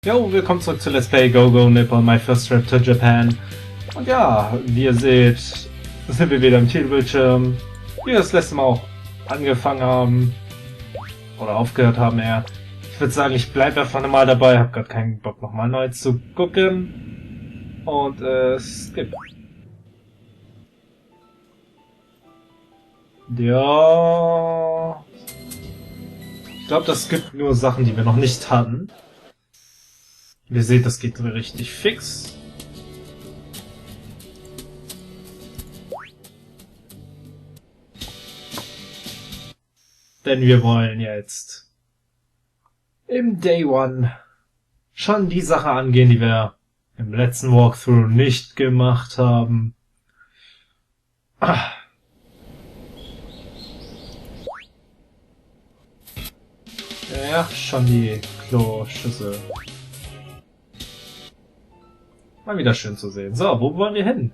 Jo, willkommen zurück zu Let's Play Go Go Nippon, my first trip to Japan. Und ja, wie ihr seht, sind wir wieder im Titelbildschirm, wie wir das letzte Mal auch angefangen haben. Oder aufgehört haben eher. Ich würde sagen, ich bleibe einfach nochmal dabei, habe gerade keinen Bock nochmal neu zu gucken. Und skip. Ja. Ich glaube, das gibt nur Sachen, die wir noch nicht hatten. Wie ihr seht, das geht richtig fix. Denn wir wollen jetzt im Day One schon die Sache angehen, die wir im letzten Walkthrough nicht gemacht haben. Ja, schon die Kloschüssel. Mal wieder schön zu sehen. So, wo wollen wir hin?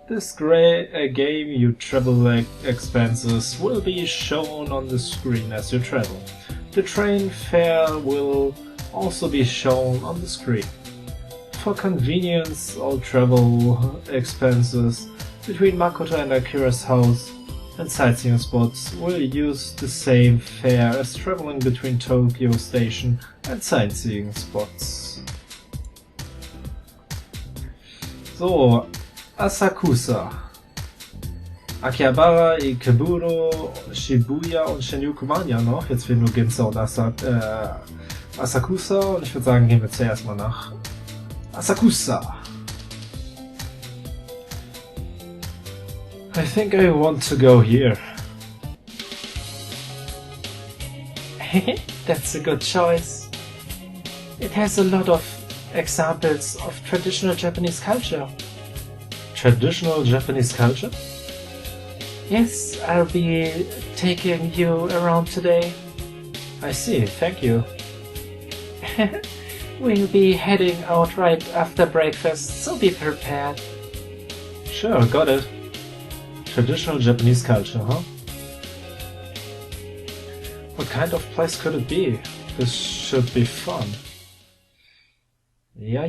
This game, your travel expenses will be shown on the screen as you travel. The train fare will also be shown on the screen. For convenience, all travel expenses between Makoto and Akira's house and sightseeing spots will use the same fare as traveling between Tokyo Station and sightseeing spots. So, Asakusa, Akihabara, Ikeburo, Shibuya und Shinjuku waren ja noch. Jetzt fehlen nur Ginza und Asakusa und ich würde sagen, gehen wir zuerst mal nach Asakusa. I think I want to go here. That's a good choice. It has a lot of examples of traditional Japanese culture. Traditional Japanese culture? Yes, I'll be taking you around today. I see, thank you. We'll be heading out right after breakfast, so be prepared. Sure, got it. Traditional Japanese culture, huh? What kind of place could it be? This should be fun. Ja.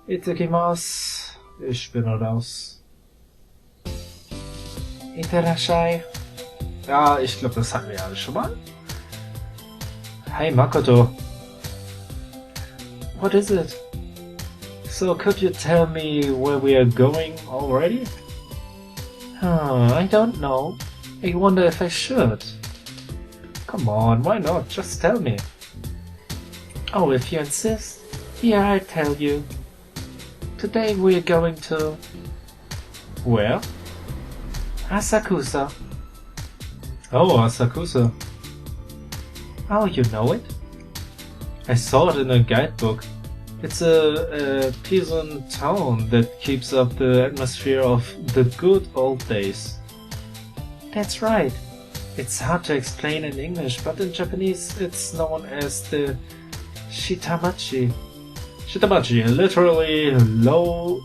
Itakimasu. Ich bin raus. Iterashai. Ja, ich glaube, das hatten wir ja alle schon mal. Hey Makoto. What is it? So, could you tell me where we are going already? I don't know. I wonder if I should. Come on, why not? Just tell me. Oh, if you insist. Here, I tell you. Today we're going to... Where? Asakusa. Oh, Asakusa. Oh, you know it? I saw it in a guidebook. It's a peasant town that keeps up the atmosphere of the good old days. That's right. It's hard to explain in English, but in Japanese it's known as the Shitamachi. Shitamachi, literally low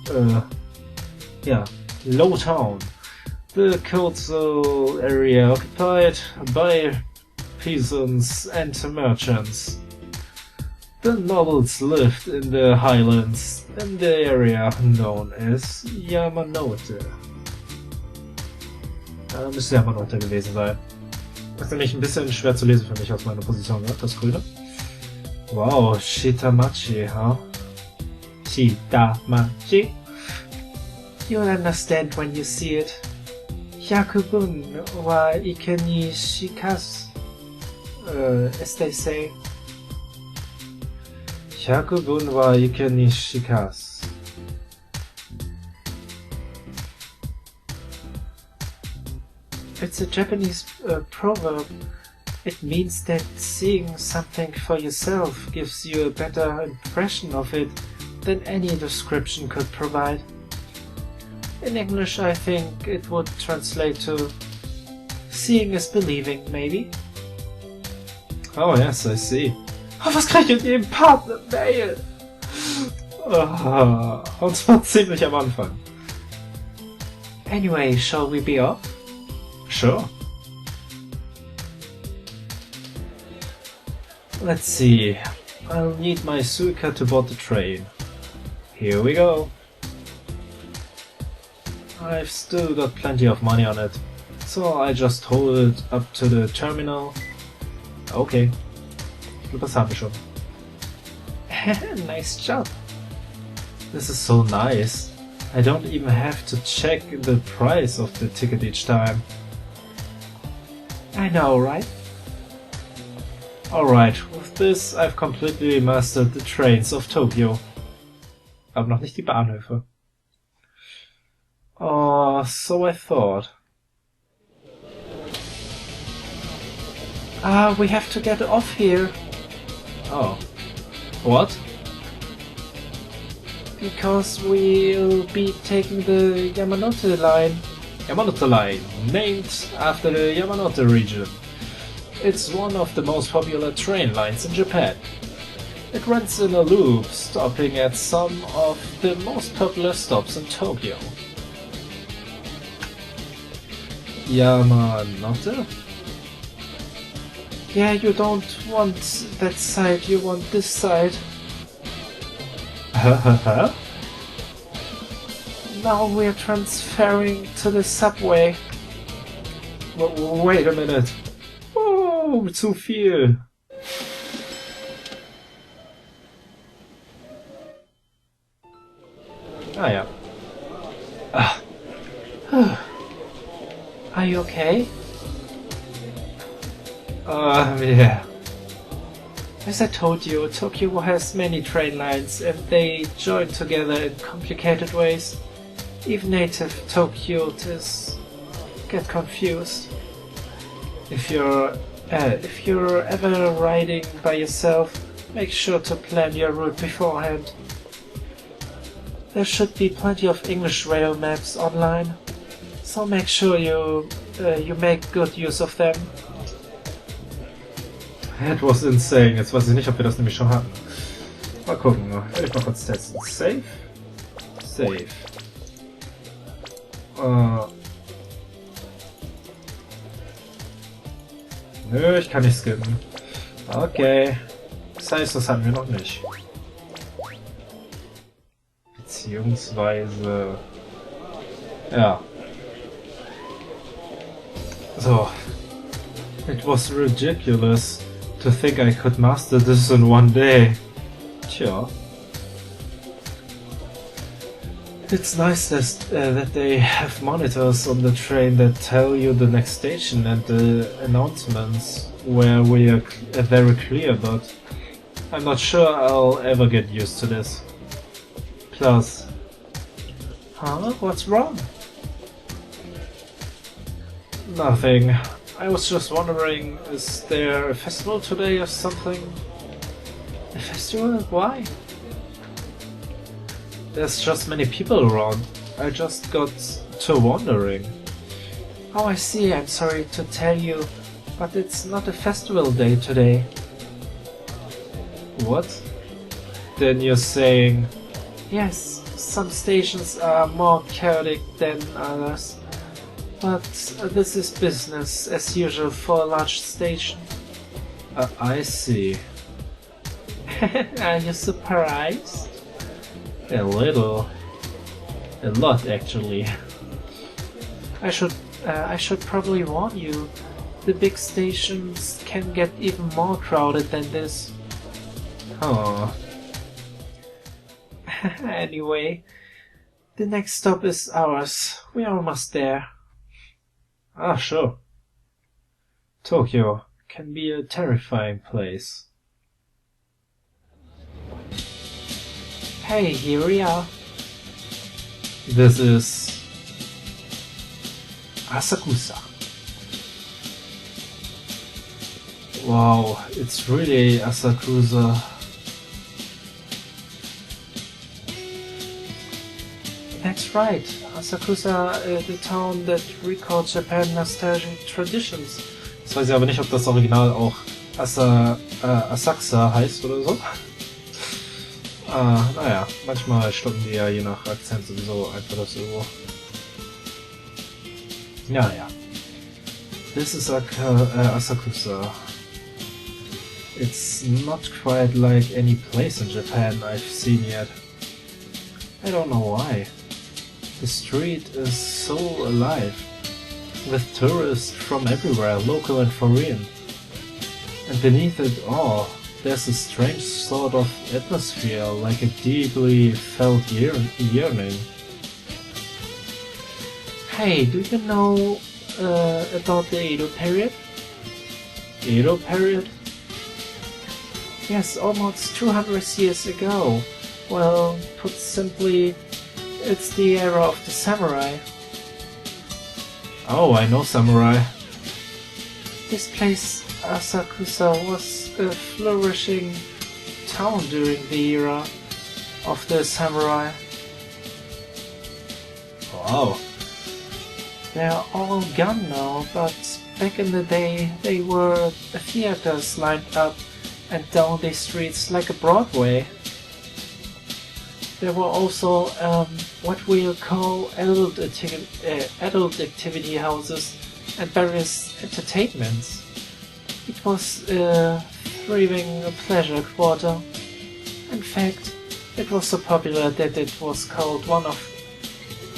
town. The coastal area occupied by peasants and merchants. The nobles lived in the highlands in the area known as Yamanote. Müsste Yamanote gewesen sein. Das ist nämlich ein bisschen schwer zu lesen für mich aus meiner Position, ne? Das Grüne. Wow, Shitamachi, huh? Shitamachi? You'll understand when you see it. Yakubun wa ike ni shikasu, as they say. Yakubun wa ike ni shikasu. It's a Japanese proverb. It means that seeing something for yourself gives you a better impression of it than any description could provide. In English, I think it would translate to seeing is believing, maybe? Oh yes, I see. Oh, was krieg ich in jedem Part eine Mail? Und zwar ziemlich am Anfang. Anyway, shall we be off? Sure. Let's see. I'll need my suica to board the train. Here we go. I've still got plenty of money on it, so I just hold it up to the terminal. Okay. Das haben wir schon. Nice job. This is so nice. I don't even have to check the price of the ticket each time. I know, right? Alright, with this I've completely mastered the trains of Tokyo. Aber noch nicht die Bahnhöfe. Oh, so I thought. We have to get off here. Oh. What? Because we'll be taking the Yamanote line. Yamanote line, named after the Yamanote region. It's one of the most popular train lines in Japan. It runs in a loop, stopping at some of the most popular stops in Tokyo. Yamanote? Yeah, you don't want that side, you want this side. Now we're transferring to the subway. Wait a minute. Oh, zu viel. Ah ja. Are you okay? Yeah. As I told you, Tokyo has many train lines and they join together in complicated ways. Even native Tokyotes get confused. If you're ever riding by yourself, make sure to plan your route beforehand. There should be plenty of English rail maps online, so make sure you make good use of them. That was insane. Jetzt weiß ich nicht, ob wir das nämlich schon hatten. Mal gucken. Ich mal kurz testen. Save? Save. Nö, ich kann nicht skippen. Okay. Das heißt, das hatten wir noch nicht. Beziehungsweise... Ja. So. It was ridiculous to think I could master this in one day. Tja. It's nice that they have monitors on the train that tell you the next station and the announcements where we are very clear, but I'm not sure I'll ever get used to this. Plus... Huh? What's wrong? Nothing. I was just wondering, is there a festival today or something? A festival? Why? There's just many people around. I just got to wondering. Oh, I see. I'm sorry to tell you, but it's not a festival day today. What? Then you're saying... Yes, some stations are more chaotic than others. But this is business as usual for a large station. I see. Are you surprised? A little. A lot, actually. I should probably warn you. The big stations can get even more crowded than this. Oh. Anyway, the next stop is ours. We are almost there. Ah, sure. Tokyo can be a terrifying place. Hey, here we are. This is Asakusa. Wow, it's really Asakusa. That's right, Asakusa, the town that recalls Japan's nostalgic traditions. Jetzt weiß ich aber nicht, ob das Original auch Asakusa heißt oder so. Naja, manchmal stoppen die ja je nach Akzent sowieso einfach das irgendwo. Ja. This is Asakusa. It's not quite like any place in Japan I've seen yet. I don't know why. The street is so alive, with tourists from everywhere, local and foreign. And beneath it all, there's a strange sort of atmosphere, like a deeply felt yearning. Hey, do you know about the Edo period? Edo period? Yes, almost 200 years ago. Well, put simply, it's the era of the samurai. Oh, I know samurai. This place, Asakusa, was a flourishing town during the era of the samurai. Wow. They're all gone now, but back in the day they were theaters lined up and down the streets like a Broadway. There were also what we'll call adult activity houses and various entertainments. It was a thriving pleasure quarter. In fact, it was so popular that it was called one of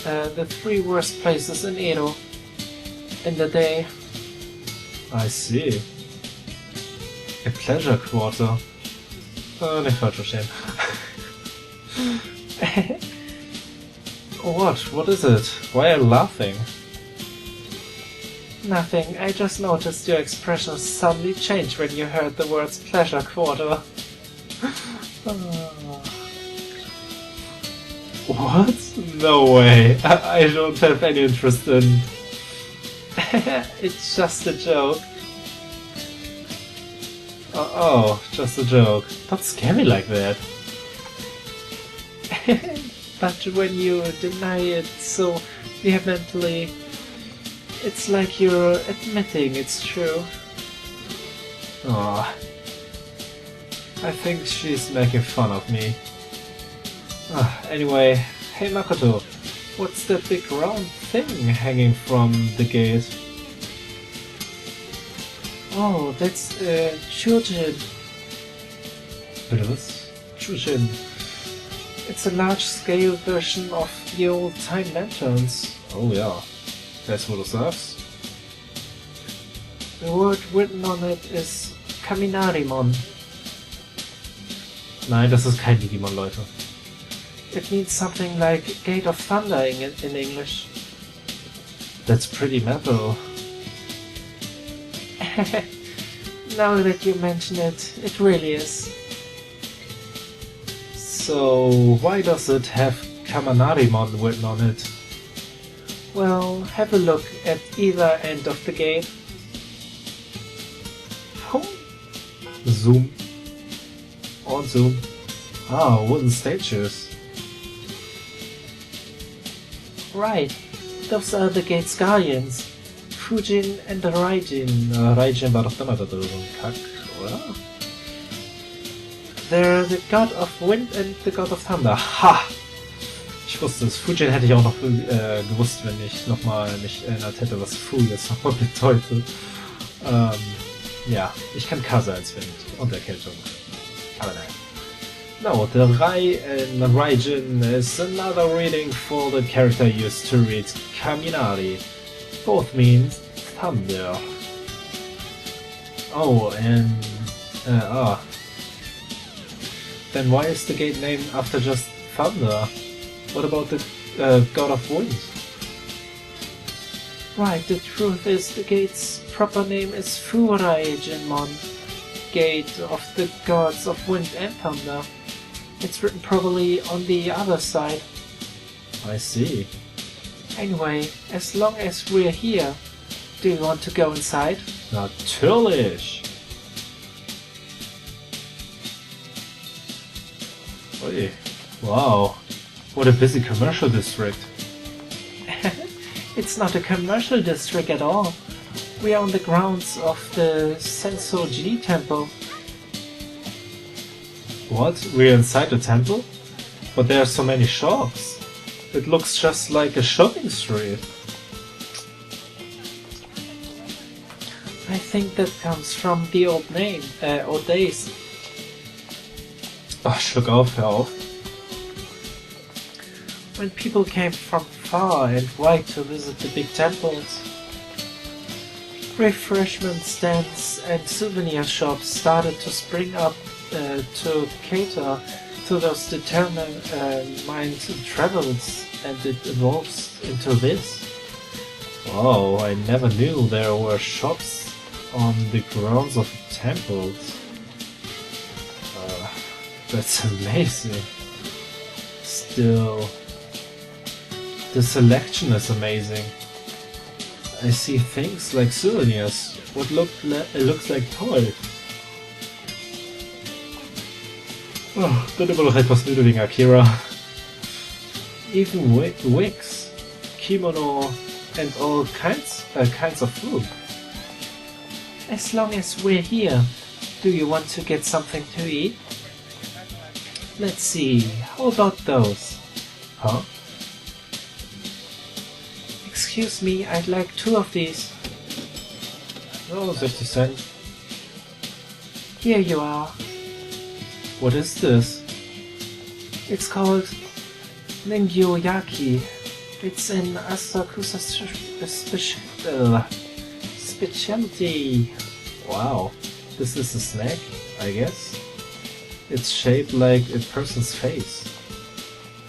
the 3 worst places in Edo in the day. I see. A pleasure quarter. Nicht falsch verstehen. What is it? Why are you laughing? Nothing, I just noticed your expression suddenly changed when you heard the words pleasure quarter. What? No way, I don't have any interest in... It's just a joke. Oh, just a joke. Don't scare me like that. But when you deny it so vehemently, it's like you're admitting it's true. Aw. I think she's making fun of me. Anyway, hey Makoto, what's that big round thing hanging from the gate? Oh, that's Chujin. Was? Chujin. It's a large-scale version of the old-time lanterns. Oh ja, that's what it says. The word written on it is Kaminarimon. Nein, das ist kein Digimon, Leute. It means something like Gate of Thunder in English. That's pretty metal. Now that you mention it, it really is. So, why does it have Kamanarimon written on it? Well, have a look at either end of the gate. Zoom. On zoom. Ah, wooden statues. Right, those are the gate's guardians. Fujin and Raijin. Raijin war doch dann mal da so ein Kack, oder? They're the god of wind and the god of thunder. Ha! Ich wusste es. Fujin hätte ich auch noch gewusst, wenn ich nochmal mich erinnert hätte, was Fu jetzt nochmal bedeutet. Ja, ich kann Kase als Wind und Erkältung. Aber nein. No, the Rai in Raijin is another reading for the character used to read Kaminari. Both mean thunder. Oh, and... Then why is the gate named after just thunder? What about the god of wind? Right, the truth is the gate's proper name is Furaijinmon, Gate of the gods of wind and thunder. It's written probably on the other side. I see. Anyway, as long as we're here, do you want to go inside? Natürlich! Oi. Wow, what a busy commercial district. It's not a commercial district at all. We are on the grounds of the Sensoji temple. What? We're inside the temple? But there are so many shops. It looks just like a shopping street. I think that comes from the old name, old days. Ach, schluck auf, hör auf. When people came from far and wide to visit the big temples. Refreshment stands and souvenir shops started to spring up to cater to those determined mind travels, and it evolves into this. Wow, I never knew there were shops on the grounds of temples. That's amazing. Still, the selection is amazing. I see things like souvenirs, what looks like toys. Oh, bin immer noch etwas müde wegen Akira. Even wigs, kimono, and all kinds of food. As long as we're here, do you want to get something to eat? Let's see, how about those? Huh? Excuse me, I'd like 2 of these. Oh, 60 cents. Here you are. What is this? It's called Ningyo-yaki. It's an Asakusa specialty. Wow, this is a snack, I guess. It's shaped like a person's face.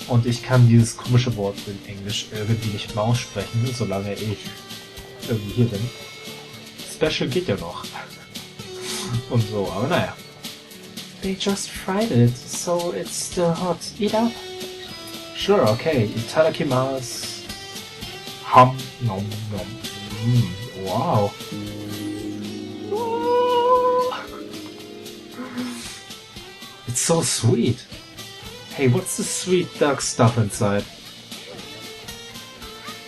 Und ich kann dieses komische Wort in Englisch irgendwie nicht mehr aussprechen, solange ich irgendwie hier bin. Special geht ja noch. Und so, aber naja. They just fried it, so it's still hot. Eat up. Sure, okay. Itadakimasu. Hum, nom, nom. Wow. It's so sweet. Hey, what's the sweet dark stuff inside?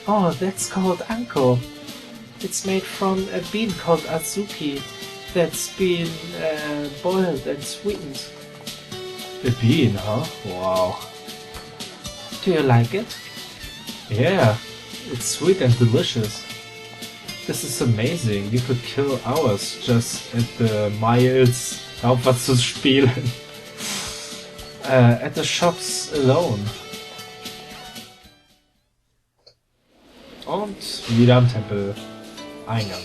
Oh, that's called anko. It's made from a bean called azuki that's been boiled and sweetened. A bean, huh? Wow. Do you like it? Yeah, it's sweet and delicious. This is amazing. You could kill hours just at the Miles aufwärts zu spielen. At the shops alone. Und wieder am Tempel Eingang.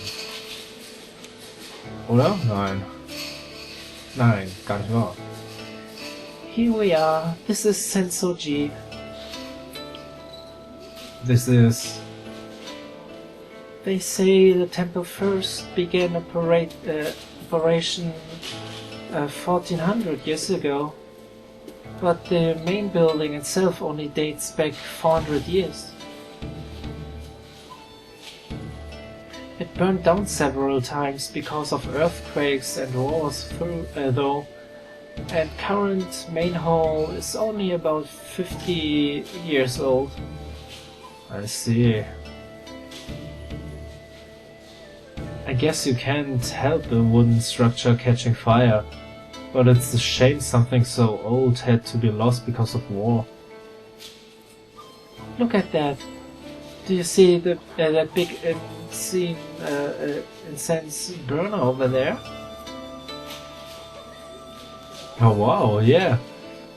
Oder? Nein. Nein, gar nicht wahr. Here we are. This is Sensoji. This is... They say the temple first began operation 1400 years ago. But the main building itself only dates back 400 years. It burned down several times because of earthquakes and wars though, and current main hall is only about 50 years old. I see. I guess you can't help a wooden structure catching fire. But it's a shame something so old had to be lost because of war. Look at that. Do you see that big incense burner over there? Oh wow, yeah.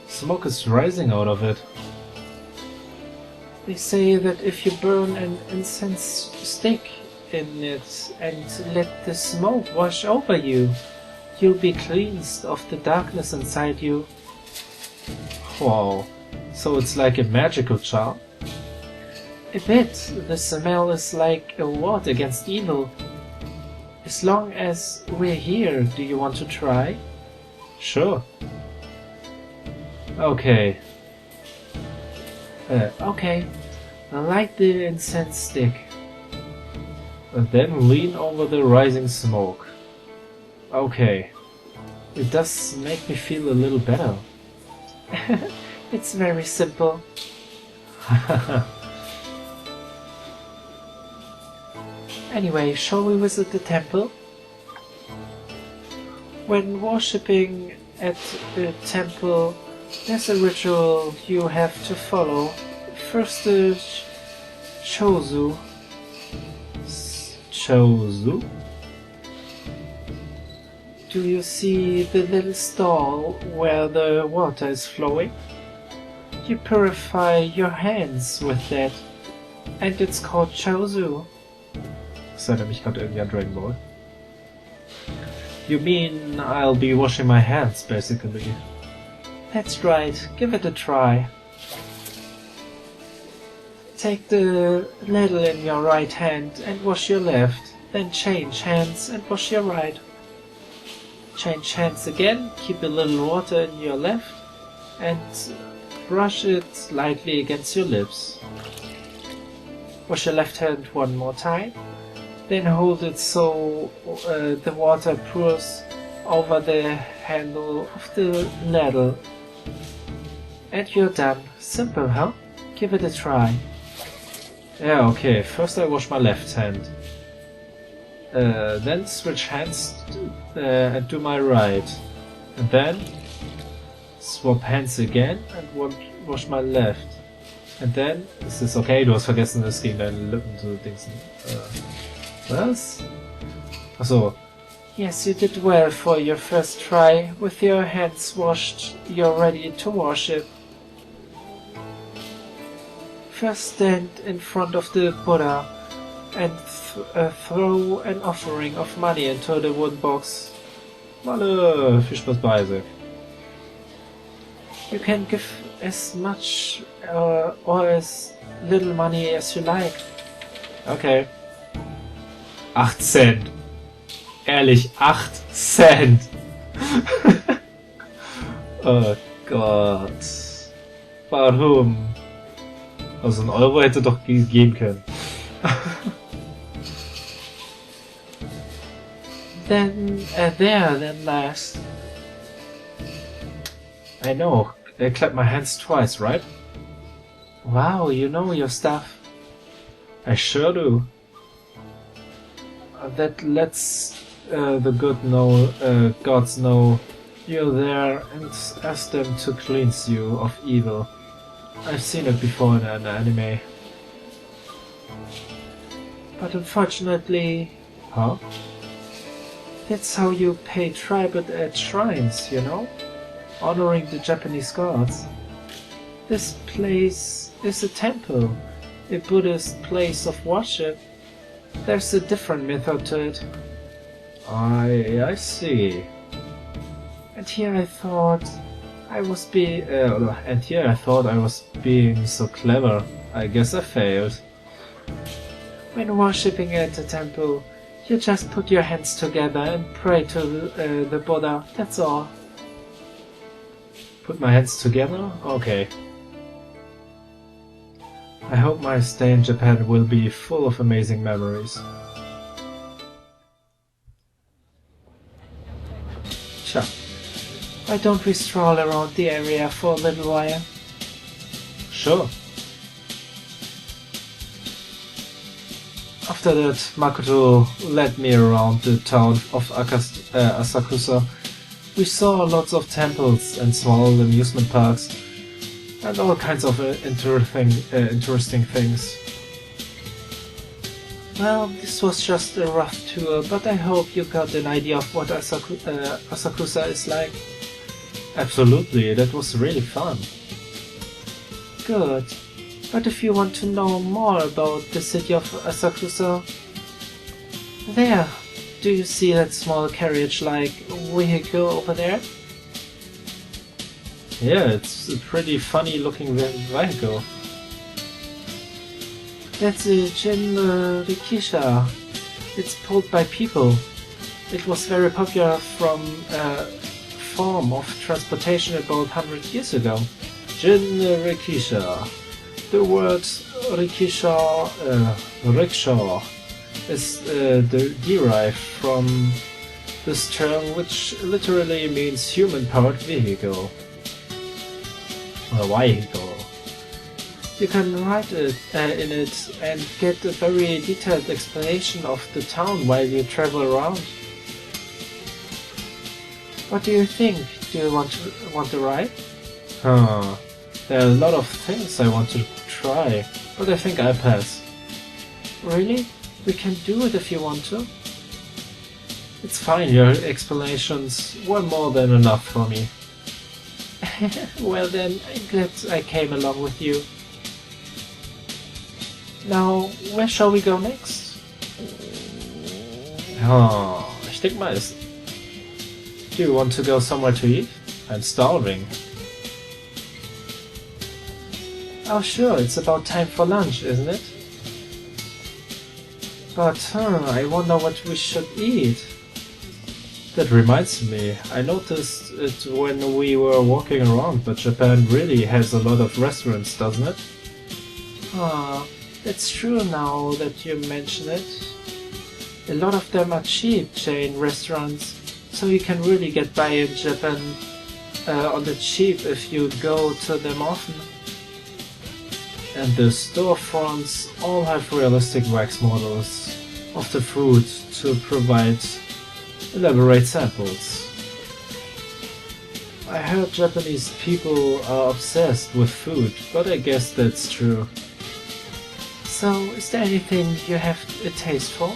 Smoke is rising out of it. They say that if you burn an incense stick in it and let the smoke wash over you, you'll be cleansed of the darkness inside you. Wow, so it's like a magical charm? A bit. The smell is like a ward against evil. As long as we're here, do you want to try? Sure. Okay. Okay. Light the incense stick. And then lean over the rising smoke. Okay. It does make me feel a little better. It's very simple. Anyway, shall we visit the temple? When worshipping at the temple, there's a ritual you have to follow. First the Chozu. Chozu? Do you see the little stall where the water is flowing? You purify your hands with that, and it's called Chaozu. Das erinnert mich gerade irgendwie an Dragon Ball. You mean I'll be washing my hands, basically? That's right, give it a try. Take the ladle in your right hand and wash your left, then change hands and wash your right. Change hands again, keep a little water in your left, and brush it lightly against your lips. Wash your left hand one more time, then hold it so the water pours over the handle of the ladle. And you're done. Simple, huh? Give it a try. Yeah, okay. First I wash my left hand. Then switch hands and do my right. And then swap hands again and wash my left. And then, ist es okay? Du hast vergessen, es gegen deine Lippen zu dingsen. Was? Achso. Yes, you did well for your first try. With your hands washed, you're ready to worship. First stand in front of the Buddha and throw an offering of money into the wooden box. Malle, viel Spaß bei Isaac. You can give as much or as little money as you like. Okay. 8 Cent. Ehrlich, 8 Cent. Oh Gott. Warum? Also ein Euro hätte doch geben können. Then then last. I know. I clap my hands twice, right? Wow, you know your stuff. I sure do. That lets the good know, gods know you're there and ask them to cleanse you of evil. I've seen it before in an anime. But unfortunately... Huh? That's how you pay tribute at shrines, you know? Honoring the Japanese gods. This place is a temple, a Buddhist place of worship. There's a different method to it. I see. And here I thought I was being so clever. I guess I failed. When worshipping at a temple, you just put your hands together and pray to the Buddha, that's all. Put my hands together? Okay. I hope my stay in Japan will be full of amazing memories. Sure. Why don't we stroll around the area for a little while? Sure. After that, Makoto led me around the town of Asakusa. We saw lots of temples and small amusement parks, and all kinds of interesting things. Well, this was just a rough tour, but I hope you got an idea of what Asakusa is like. Absolutely, that was really fun. Good. But if you want to know more about the city of Asakusa... There! Do you see that small carriage-like vehicle over there? Yeah, it's a pretty funny looking vehicle. That's a rikisha. It's pulled by people. It was very popular from a form of transportation about 100 years ago. Rikisha. The word rikisha, rickshaw, is derived from this term, which literally means human-powered vehicle. Or vehicle. You can ride it, in it and get a very detailed explanation of the town while you travel around. What do you think? Do you want to ride? Huh. There are a lot of things I want to try, but I think I'll pass. Really? We can do it if you want to. It's fine, your explanations were more than enough for me. Well then, I'm glad I came along with you. Now, where shall we go next? Oh, ich denke mal essen. Do you want to go somewhere to eat? I'm starving. Oh sure, it's about time for lunch, isn't it? But, I wonder what we should eat. That reminds me, I noticed it when we were walking around, but Japan really has a lot of restaurants, doesn't it? Ah, that's true now that you mention it. A lot of them are cheap chain restaurants, so you can really get by in Japan on the cheap if you go to them often. And the storefronts all have realistic wax models of the fruit to provide elaborate samples. I heard Japanese people are obsessed with food, but I guess that's true. So, is there anything you have a taste for?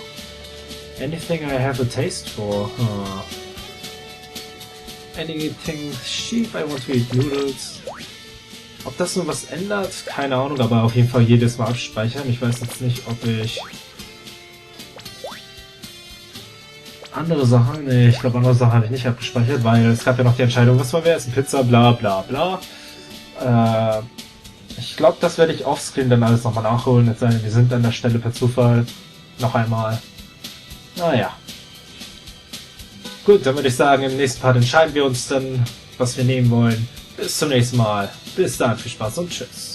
Anything I have a taste for? Anything cheap, I want to eat noodles. Ob das nur was ändert? Keine Ahnung, aber auf jeden Fall jedes Mal abspeichern. Ich weiß jetzt nicht, ob ich... Andere Sachen? Nee, ich glaube andere Sachen habe ich nicht abgespeichert, weil es gab ja noch die Entscheidung, was wollen wir essen? Pizza, bla bla bla. Ich glaube, das werde ich offscreen dann alles nochmal nachholen. Jetzt wir sind an der Stelle per Zufall. Noch einmal. Naja. Gut, dann würde ich sagen, im nächsten Part entscheiden wir uns dann, was wir nehmen wollen. Bis zum nächsten Mal. Bis dann, viel Spaß und tschüss.